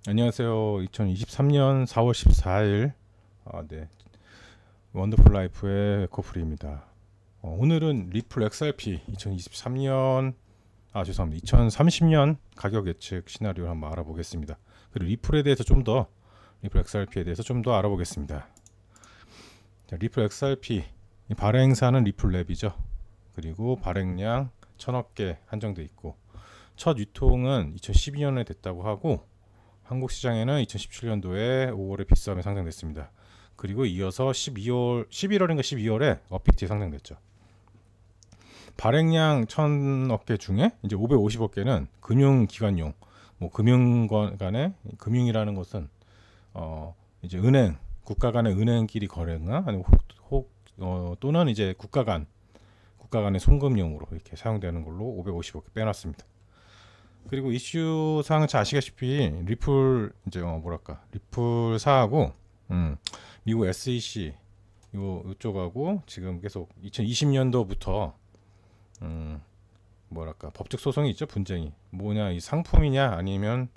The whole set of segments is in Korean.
안녕하세요. 2023년 4월 14일 네. 원더풀 라이프의 코프리입니다. 오늘은 리플 XRP 2023년 죄송합니다. 2030년 가격 예측 시나리오를 한번 알아보겠습니다. 그리고 리플에 대해서 리플 XRP에 대해서 좀 더 알아보겠습니다. 자, 리플 XRP 발행사는 리플랩이죠. 그리고 발행량 1000억 개 한정돼 있고 첫 유통은 2012년에 됐다고 하고 한국 시장에는 2017년도에 5월에 빗썸에 상장됐습니다. 그리고 이어서 11월인가 12월에 업비트에 상장됐죠. 발행량 1000억 개 중에 이제 550억 개는 금융기관용, 뭐 금융간의 금융이라는 것은 이제 은행, 국가 간의 은행끼리 거래나 아니면 또는 이제 국가 간의 송금용으로 이렇게 사용되는 걸로 550억 개 빼놨습니다. 그리고 이슈 사항은 잘 아시다시피 리플 이제 리플사하고 미국 SEC 이쪽하고 지금 계속 2020년도부터 법적 소송이 있죠. 분쟁이 뭐냐, 이 상품이냐 아니면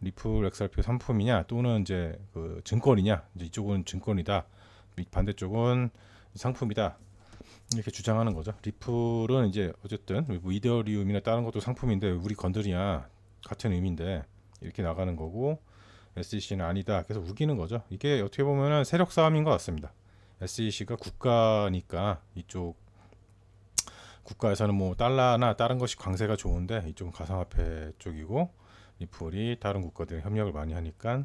리플 XRP 상품이냐 또는 이제 그 증권이냐, 이제 이쪽은 증권이다, 반대쪽은 상품이다, 이렇게 주장하는 거죠. 리플은 이제 어쨌든 뭐 이더리움이나 다른 것도 상품인데 우리 건드리냐, 같은 의미인데 이렇게 나가는 거고, SEC는 아니다 계속 우기는 거죠. 이게 어떻게 보면은 세력 싸움인 것 같습니다. SEC가 국가니까 이쪽 국가에서는 뭐 달러나 다른 것이 강세가 좋은데 이쪽은 가상화폐 쪽이고, 리플이 다른 국가들이 협력을 많이 하니까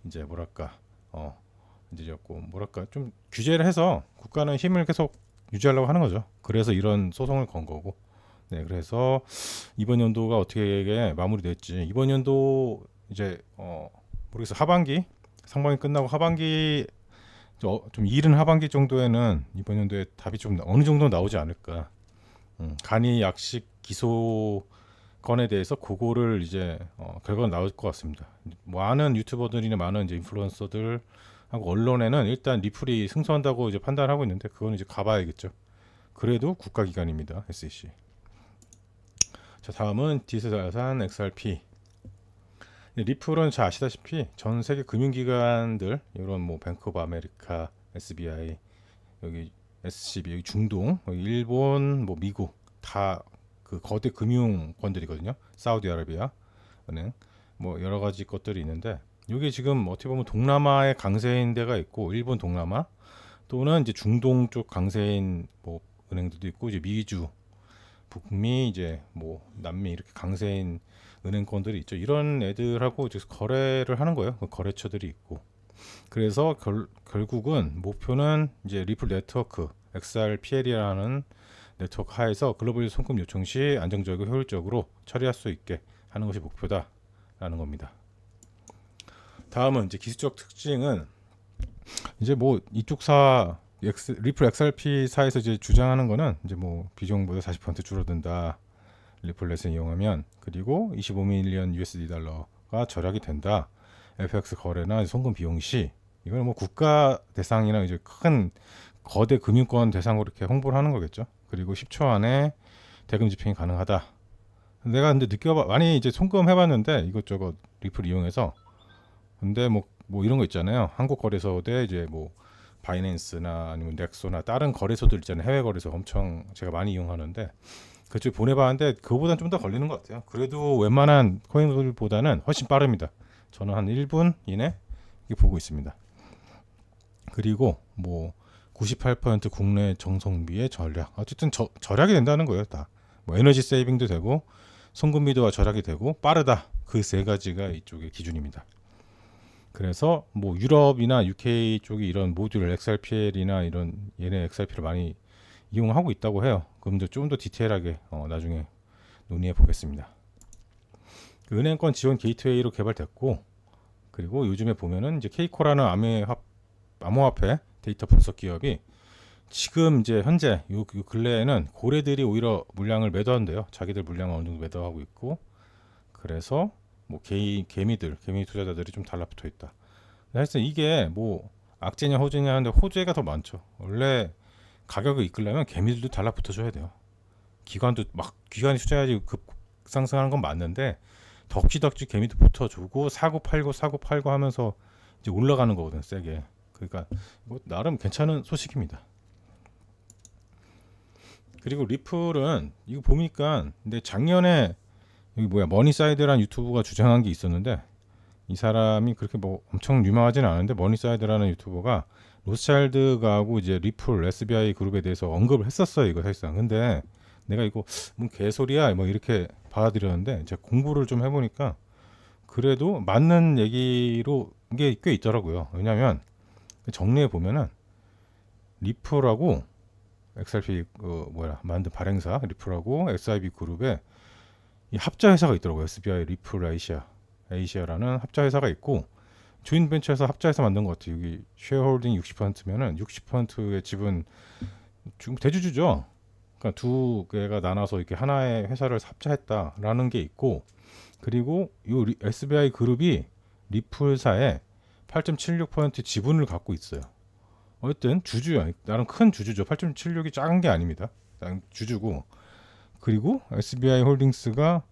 이제 이제 자꾸 좀 규제를 해서 국가는 힘을 계속 유지하려고 하는 거죠. 그래서 이런 소송을 건 거고. 네, 그래서 이번 연도가 어떻게 마무리됐지. 이번 연도 이제 모르겠어. 상반기 끝나고 하반기, 좀 이른 하반기 정도에는 이번 연도에 답이 좀 어느 정도 나오지 않을까. 간이 약식 기소건에 대해서 그거를 이제 결과가 나올 것 같습니다. 많은 유튜버들이나 많은 이제 인플루언서들 하고 언론에는 일단 리플이 승소한다고 이제 판단하고 있는데, 그거는 이제 가봐야겠죠. 그래도 국가기관입니다. SEC. 자, 다음은 디지털자산 XRP. 리플은 잘 아시다시피 전 세계 금융기관들, 이런 뭐 뱅크 오브 아메리카, SBI, 여기 SCB, 여기 중동, 여기 일본, 뭐 미국 다 그 거대 금융권들이거든요. 사우디아라비아 은행, 뭐 여러 가지 것들이 있는데, 이게 지금 어떻게 보면 동남아의 강세인 데가 있고, 일본 동남아 또는 이제 중동 쪽 강세인 뭐 은행들도 있고, 이제 미주, 북미, 이제 뭐 남미 이렇게 강세인 은행권들이 있죠. 이런 애들하고 이제 거래를 하는 거예요. 그 거래처들이 있고. 그래서 결국은 목표는 이제 리플 네트워크 XRPL이라는 네트워크 하에서 글로벌 송금 요청 시 안정적이고 효율적으로 처리할 수 있게 하는 것이 목표다라는 겁니다. 다음은 이제 기술적 특징은 이제 뭐 이쪽 리플 XRP 사에서 이제 주장하는 거는 이제 뭐 비중보다 40% 줄어든다, 리플렛을 이용하면. 그리고 25밀리언 USD 달러가 절약이 된다, FX 거래나 송금 비용 시. 이거는 뭐 국가 대상이나 이제 큰 거대 금융권 대상으로 이렇게 홍보를 하는 거겠죠. 그리고 10초 안에 대금 집행이 가능하다. 내가 근데 많이 이제 송금 해봤는데 이것저것 리플 이용해서. 근데 뭐 이런 거 있잖아요. 한국 거래소대 이제 뭐 바이낸스나 아니면 넥소나 다른 거래소들 있잖아요. 해외 거래소 엄청 제가 많이 이용하는데, 그쪽 보내봤는데 그거보다는 좀 더 걸리는 것 같아요. 그래도 웬만한 코인들보다는 훨씬 빠릅니다. 저는 한 1분 이내 이게 보고 있습니다. 그리고 뭐 98% 국내 정성비의 절약. 어쨌든 절약이 된다는 거예요. 다. 뭐 에너지 세이빙도 되고 송금비도 절약이 되고 빠르다. 그 세 가지가 이쪽의 기준입니다. 그래서 뭐 유럽이나 UK 쪽이 이런 모듈 XRPL이나 이런 얘네 XRP를 많이 이용하고 있다고 해요. 그럼 좀 더 디테일하게 나중에 논의해 보겠습니다. 그 은행권 지원 게이트웨이로 개발됐고, 그리고 요즘에 보면은 이제 케이코라는 암호화폐 데이터 분석 기업이 지금 이제 현재 요 근래에는 고래들이 오히려 물량을 매도한대요. 자기들 물량을 어느 정도 매도하고 있고, 그래서 뭐 개미 투자자들이 좀 달라붙어 있다. 하여튼 이게 뭐 악재냐 호재냐 하는데 호재가 더 많죠. 원래 가격을 이끌려면 개미들도 달라붙어 줘야 돼요. 기관이 투자해야지 급상승하는 건 맞는데, 덕지덕지 개미도 붙어주고 사고 팔고 하면서 이제 올라가는 거거든 세게. 그러니까 이거 나름 괜찮은 소식입니다. 그리고 리플은 이거 보니까 근데 작년에 여기 뭐야 머니사이드라는 유튜버가 주장한 게 있었는데 이 사람이 그렇게 뭐 엄청 유명하지는 않은데 머니사이드라는 유튜버가 로스차일드가하고 이제 리플 SBI 그룹에 대해서 언급을 했었어요 이거 사실상. 근데 내가 이거 뭔 개소리야 뭐 이렇게 받아들였는데 제가 공부를 좀 해보니까 그래도 맞는 얘기로 게 꽤 있더라고요. 왜냐면 정리해 보면은 리플하고 XRP 만든 발행사 리플하고 SIB 그룹에 이 합자 회사가 있더라고요. SBI 리플 아시아라는 합자 회사가 있고 조인벤처에서 합자해서 만든 것 같아요. 여기 쉐어홀딩 60%면은 60%의 지분 지금 대주주죠. 그러니까 두 개가 나눠서 이렇게 하나의 회사를 합자했다라는 게 있고 그리고 이 SBI 그룹이 리플사의 8.76% 지분을 갖고 있어요. 어쨌든 주주야. 나름 큰 주주죠. 8.76이 작은 게 아닙니다. 주주고 그리고 SBI 홀딩스가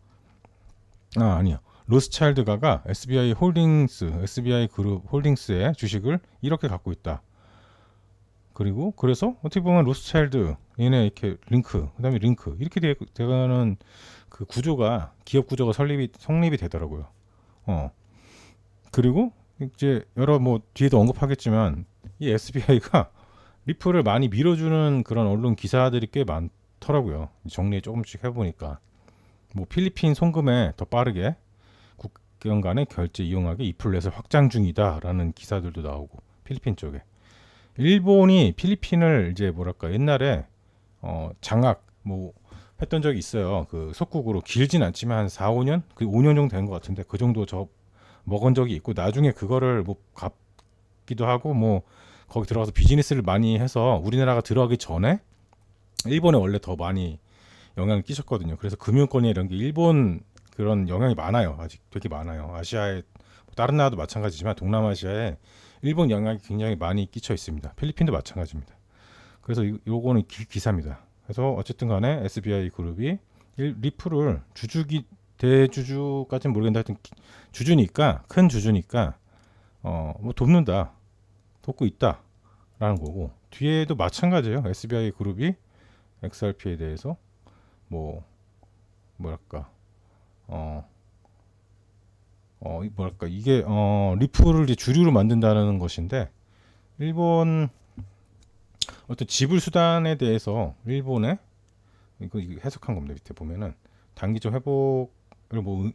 아니야. 로스차일드가가 SBI 홀딩스, SBI 그룹 홀딩스의 주식을 이렇게 갖고 있다. 그리고 그래서 어떻게 보면 로스차일드 얘네 이렇게 그다음에 링크 이렇게 되는 그 구조가 기업 구조가 성립이 되더라고요. 그리고 이제 여러 뭐 뒤에도 언급하겠지만 이 SBI가 리플을 많이 밀어주는 그런 언론 기사들이 꽤 많더라고요. 정리 조금씩 해보니까 뭐 필리핀 송금에 더 빠르게 국경 간의 결제 이용하기 이플렛을 확장 중이다라는 기사들도 나오고 필리핀 쪽에 일본이 필리핀을 이제 뭐랄까 옛날에 장악 뭐 했던 적이 있어요. 그 속국으로 길진 않지만 한 4, 5년? 그 5년 정도 된 것 같은데 그 정도 먹은 적이 있고 나중에 그거를 뭐 갚기도 하고 뭐 거기 들어가서 비즈니스를 많이 해서 우리나라가 들어가기 전에 일본에 원래 더 많이 영향을 끼쳤거든요. 그래서 금융권이 이런 게 일본 그런 영향이 많아요. 아직 되게 많아요. 아시아에 다른 나라도 마찬가지지만 동남아시아에 일본 영향이 굉장히 많이 끼쳐 있습니다. 필리핀도 마찬가지입니다. 그래서 요거는 기사입니다. 그래서 어쨌든 간에 SBI 그룹이 리플을 대주주까지는 모르겠는데 하여튼 주주니까 큰 주주니까 뭐 돕고 있다라는 거고 뒤에도 마찬가지예요. SBI 그룹이 XRP에 대해서 뭐랄까 이게 리플을 이제 주류로 만든다는 것인데 일본 어떤 지불 수단에 대해서 일본에 이거 해석한 겁니다. 밑에 보면은 단기적 회복을 뭐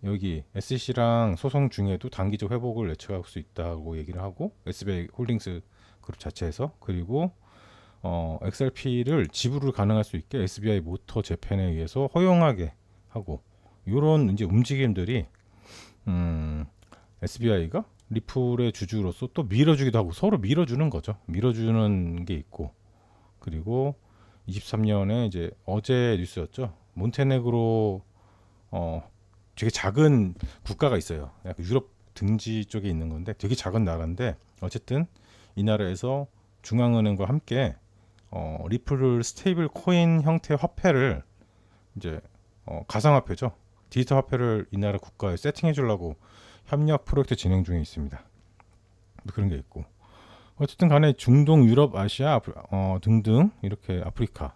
여기 SEC랑 소송 중에도 단기적 회복을 예측할 수 있다고 얘기를 하고 SBI 홀딩스 그룹 자체에서 그리고 XRP를 지불을 가능할 수 있게 SBI 모터 재팬에 의해서 허용하게 하고 이런 이제 움직임들이 SBI가 리플의 주주로서 또 밀어주기도 하고 서로 밀어주는 거죠. 밀어주는 게 있고 그리고 23년에 이제 어제 뉴스였죠. 몬테네그로 되게 작은 국가가 있어요. 약간 유럽 등지 쪽에 있는 건데 되게 작은 나라인데 어쨌든 이 나라에서 중앙은행과 함께 리플을 스테이블 코인 형태의 화폐를 이제 가상화폐죠. 디지털 화폐를 이 나라 국가에 세팅해 주려고 협력 프로젝트 진행 중에 있습니다. 그런 게 있고 어쨌든 간에 중동, 유럽, 아시아 등등 이렇게 아프리카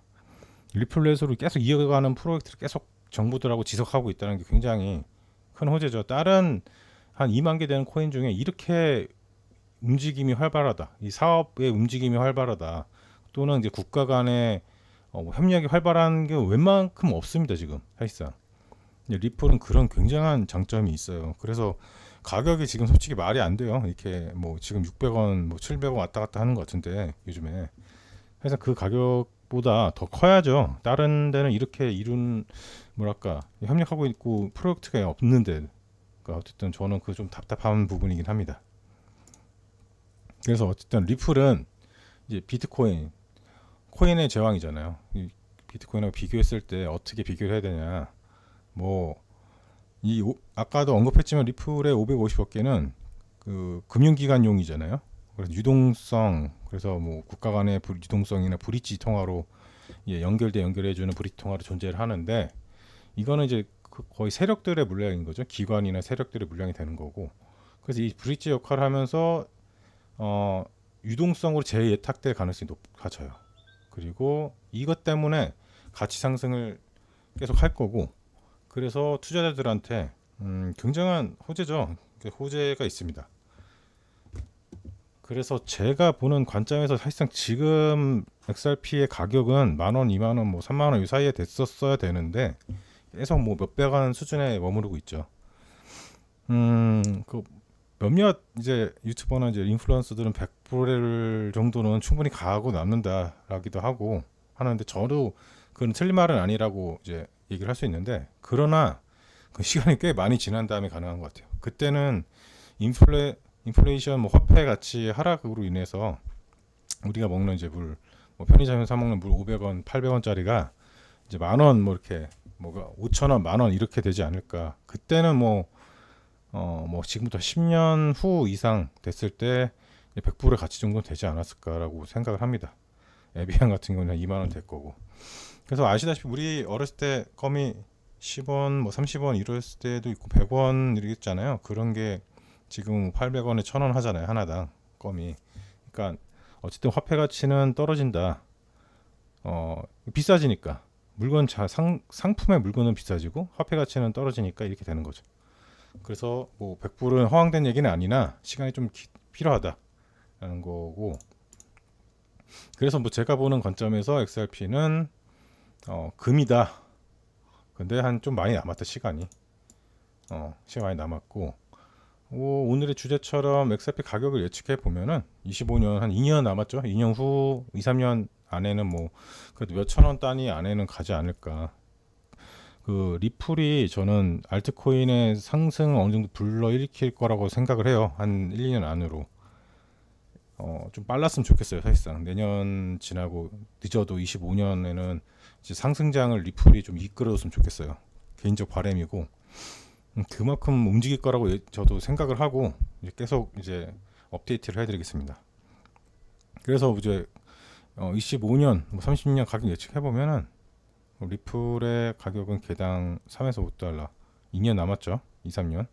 리플렛으로 계속 이어가는 프로젝트를 계속 정부들하고 지속하고 있다는 게 굉장히 큰 호재죠. 다른 한 2만 개 되는 코인 중에 이렇게 움직임이 활발하다, 이 사업의 움직임이 활발하다, 또는 이제 국가 간의 협력이 활발한 게 웬만큼 없습니다 지금 사실상. 리플은 그런 굉장한 장점이 있어요. 그래서 가격이 지금 솔직히 말이 안 돼요. 이렇게 뭐 지금 600원, 뭐 700원 왔다 갔다 하는 것 같은데 요즘에. 그래서 그 가격보다 더 커야죠. 다른 데는 이렇게 뭐랄까 협력하고 있고 프로젝트가 없는데. 그러니까 어쨌든 저는 그 좀 답답한 부분이긴 합니다. 그래서 어쨌든 리플은 이제 비트코인, 코인의 제왕이잖아요. 이 비트코인하고 비교했을 때 어떻게 비교를 해야 되냐. 아까도 언급했지만 리플의 550억 개는 그 금융기관용이잖아요. 그래서 유동성, 그래서 뭐 국가 간의 유동성이나 브릿지 통화로 연결해주는 브릿지 통화로 존재를 하는데 이거는 이제 거의 세력들의 물량인 거죠. 기관이나 세력들의 물량이 되는 거고. 그래서 이 브릿지 역할을 하면서 유동성으로 재예탁될 가능성이 높아져요. 그리고 이것 때문에 가치 상승을 계속 할 거고, 그래서 투자자들한테 굉장한 호재죠. 호재가 있습니다. 그래서 제가 보는 관점에서 사실상 지금 XRP의 가격은 10,000원, 20,000원, 뭐 30,000원 이 사이에 됐었어야 되는데 계속 뭐 몇백 원 수준에 머무르고 있죠. 그 몇몇 이제 유튜버나 이제 인플루언서들은 100불 정도는 충분히 가고 남는다라기도 하고 하는데, 저도 그건 틀린 말은 아니라고 이제 얘기를 할 수 있는데, 그러나 그 시간이 꽤 많이 지난 다음에 가능한 것 같아요. 그때는 인플레이션, 뭐 화폐 가치 하락으로 인해서 우리가 먹는 이제 물, 뭐 편의점에서 사 먹는 물 500원, 800원짜리가 이제 10,000원, 뭐 이렇게 뭐가 5,000원, 10,000원 이렇게 되지 않을까. 그때는 뭐 지금부터 10년 후 이상 됐을 때 100불의 가치 정도 되지 않았을까라고 생각을 합니다. 에비앙 같은 경우는 20,000원 될 거고. 그래서 아시다시피 우리 어렸을 때 껌이 10원, 뭐 30원 이랬을 때도 있고 100원 이랬잖아요. 그런 게 지금 800원에 1,000원 하잖아요, 하나당 껌이. 그러니까 어쨌든 화폐 가치는 떨어진다. 비싸지니까 물건 상품의 물건은 비싸지고 화폐 가치는 떨어지니까 이렇게 되는 거죠. 그래서 뭐 100불은 허황된 얘기는 아니나 시간이 좀 필요하다라는 거고, 그래서 뭐 제가 보는 관점에서 XRP는 금이다. 근데 한 좀 많이 남았다, 시간이 많이 남았고, 오늘의 주제처럼 XRP 가격을 예측해 보면은 25년 한 2년 남았죠. 2년 후 2, 3년 안에는 뭐 그래도 몇천 원 단위 안에는 가지 않을까. 그 리플이 저는 알트코인의 상승 어느 정도 불러일으킬 거라고 생각을 해요. 한 1, 2년 안으로. 좀 빨랐으면 좋겠어요. 사실상 내년 지나고 늦어도 25년에는 이제 상승장을 리플이 좀 이끌어줬으면 좋겠어요. 개인적 바람이고, 그만큼 움직일 거라고 저도 생각을 하고 이제 계속 이제 업데이트를 해드리겠습니다. 그래서 이제 25년, 뭐 30년 가격 예측해 보면은 리플의 가격은 개당 3에서 5달러, 2년 남았죠. 2, 3년.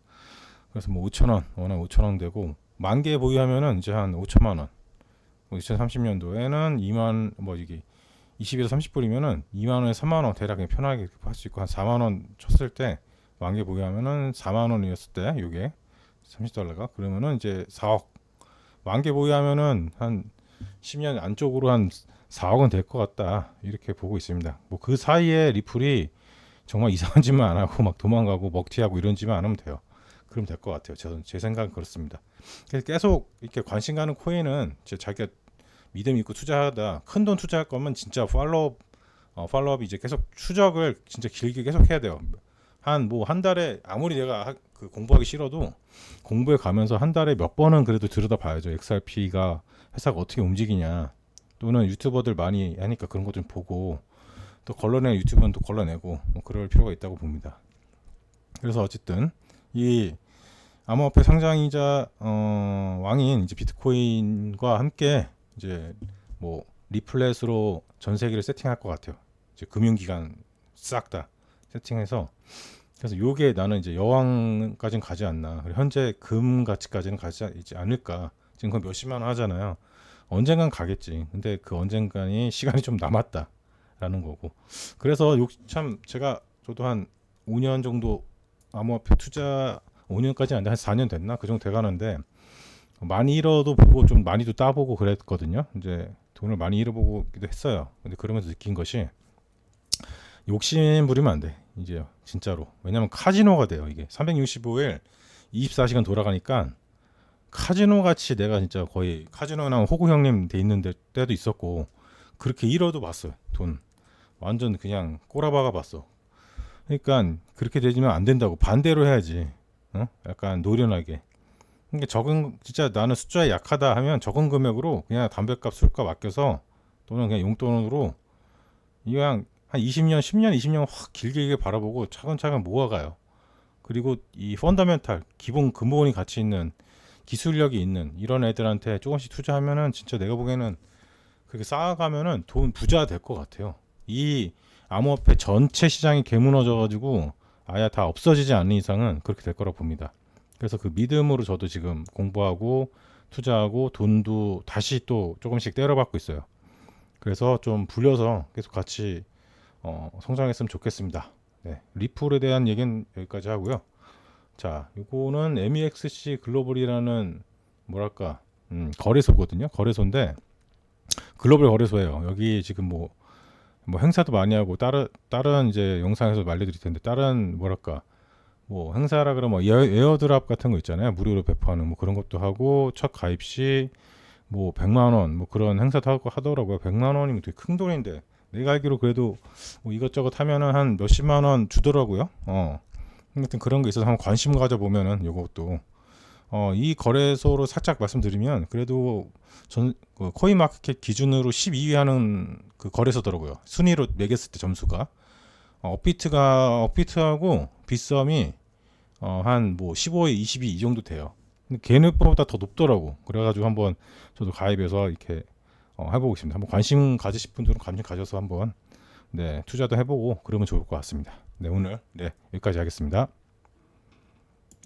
그래서 뭐 5,000원, 워낙 5,000원 되고, 만 개 보유하면은 이제 한 5천만 원. 2030년도에는 2만, 뭐 이게 20에서 30불이면은 2만 원에 3만 원 대략 편하게 할 수 있고, 한 4만 원 쳤을 때 만 개 보유하면은 4만 원이었을 때 요게 30달러가 그러면은 이제 4억. 만 개 보유하면은 한 10년 안쪽으로 한 4억은 될 것 같다, 이렇게 보고 있습니다. 뭐 그 사이에 리플이 정말 이상한 짓만 안 하고 막 도망가고 먹튀하고 이런 짓만 안 하면 돼요. 그럼 될 것 같아요. 제 생각은 그렇습니다. 그래서 계속 이렇게 관심 가는 코인은 자기가 믿음 있고 투자하다, 큰 돈 투자할 거면 진짜 팔로업 이제 계속 추적을 진짜 길게 계속 해야 돼요. 한 달에 아무리 내가 그 공부하기 싫어도 공부해 가면서 한 달에 몇 번은 그래도 들여다 봐야죠. XRP가 회사가 어떻게 움직이냐, 또는 유튜버들 많이 하니까 그런 거 좀 보고, 또 걸러내는 유튜브는 또 걸러내고, 뭐 그럴 필요가 있다고 봅니다. 그래서 어쨌든 이 암호화폐 상장이자 왕인 이제 비트코인과 함께 이제 뭐 리플렛으로 전 세계를 세팅할 것 같아요. 이제 금융기관 싹 다 세팅해서, 그래서 요게 나는 이제 여왕까지는 가지 않나. 현재 금 가치까지는 가지 않을까. 지금 거의 몇십만 원 하잖아요. 언젠간 가겠지. 근데 그 언젠간이 시간이 좀 남았다라는 거고. 그래서 참 저도 한 5년 정도 암호화폐 투자, 5년까지 안 돼, 한 4년 됐나? 그 정도 돼가는데, 많이 잃어도 보고 좀 많이도 따보고 그랬거든요. 이제 돈을 많이 잃어보기도 했어요. 근데 그러면서 느낀 것이, 욕심 부리면 안 돼, 이제 진짜로. 왜냐면 카지노가 돼요. 이게 365일 24시간 돌아가니까 카지노 같이 내가 진짜 거의 카지노나 호구 형님 돼 있는 때도 있었고, 그렇게 잃어도 봤어요. 돈 완전 그냥 꼬라박아 봤어. 그러니까 그렇게 되지면 안 된다고, 반대로 해야지. 약간 노련하게. 그러니까 진짜 나는 숫자에 약하다 하면 적은 금액으로 그냥 담배값, 술값 아껴서, 또는 그냥 용돈으로 그냥 한 20년, 10년, 20년 확 길게 바라보고 차근차근 모아가요. 그리고 이 펀더멘탈, 기본 근본이 가치 있는, 기술력이 있는 이런 애들한테 조금씩 투자하면은 진짜 내가 보기에는 그렇게 쌓아가면은 돈 부자 될 것 같아요. 이 암호화폐 전체 시장이 개무너져 가지고 아예 다 없어지지 않는 이상은 그렇게 될 거라고 봅니다. 그래서 그 믿음으로 저도 지금 공부하고 투자하고 돈도 다시 또 조금씩 때려받고 있어요. 그래서 좀 불려서 계속 같이 성장했으면 좋겠습니다. 네, 리플에 대한 얘기는 여기까지 하고요. 자, 이거는 MEXC 글로벌이라는 뭐랄까 거래소거든요. 거래소인데 글로벌 거래소예요. 여기 지금 뭐 행사도 많이 하고 다른 이제 영상에서 알려드릴 텐데 다른 뭐랄까 뭐 행사라 그러면 에어드랍 같은 거 있잖아요. 무료로 배포하는 뭐 그런 것도 하고 첫 가입 시 뭐 100만 원 뭐 그런 행사도 하고 하더라고요. 100만 원이면 되게 큰 돈인데 내가 알기로 그래도 뭐 이것저것 하면은 한 몇십만 원 주더라고요. 아무튼 그런 게 있어서 한번 관심 가져 보면은 요것도 이 거래소로 살짝 말씀드리면 그래도 그 코인마켓 기준으로 12위 하는 그 거래소더라고요. 순위로 매겼을 때 점수가 업비트하고 빗썸이 한 뭐 15위, 22 이 정도 돼요. 근데 걔네보다 더 높더라고. 그래가지고 한번 저도 가입해서 이렇게 해보고 있습니다. 한번 관심 가지실 분들은 관심 가져서 한번 네 투자도 해보고 그러면 좋을 것 같습니다. 네 오늘 네 여기까지 하겠습니다.